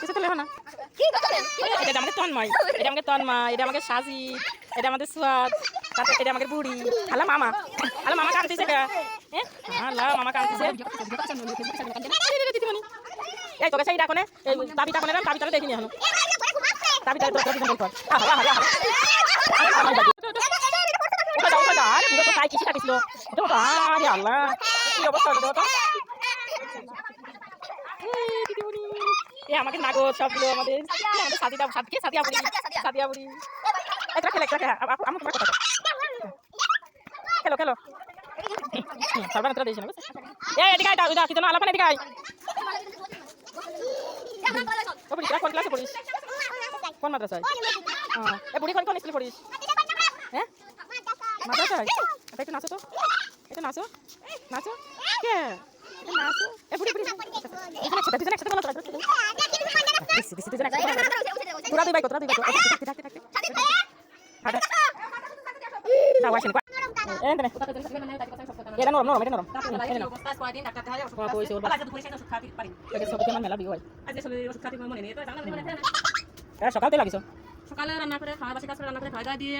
কিছু তো লেখো না। এটা আমাকে তন্ময়, এটা আমাকে তন্ময়, এটা আমাকে সাজি, এটা আমাদের সোয়াদ, তারপর এটা আমাকে বুড়ি। আলা মামা, আলা মামা কাঁদতেছে কে? আলা মামা কাঁদতেছে। এই তোকে সেই ডাকনে, এই দাবিটা কোনে, দাবিটা দেখিনি এখনো। দাবিটা তো দিন পর। আরে পুরো তো তাই কিছু কাটিছিল। আরে আল্লাহ, কি অবস্থা হলো তো? এ আমাকে নাগর সবগুলো আমাদের সাদিয়া সাদিয়া সাদিয়া বুড়ি, সাদিয়া বুড়ি। একটা খেলে একটা আমি তোমার কথা খেলো খেলো। সর্বান তোরা দিয়েছ না? এই এদিকে আয়, দাও তুই তো আলাপান এদিকে আয়। ও বুড়ি কোন ক্লাসে পড়িস? কোন মাদ্রাসায়? এ বুড়ি কোন স্কুলে পড়িস? হ্যাঁ মাদ্রাসায়? একটু নাচো তো, একটু নাচো নাচো। কে নাচো? এ বুড়ি বুড়ি দুজন একসাথে বলো, তোরা দুই ভাই তোরা দুই ভাই না ওয়াশিন এটা নরম নরম, এটা নরম। সকাল থেকে লাগিস? সকালে রান্না করে খাওয়া বাসি কাজ করে রান্না করে খাওয়া দাওয়া দিয়ে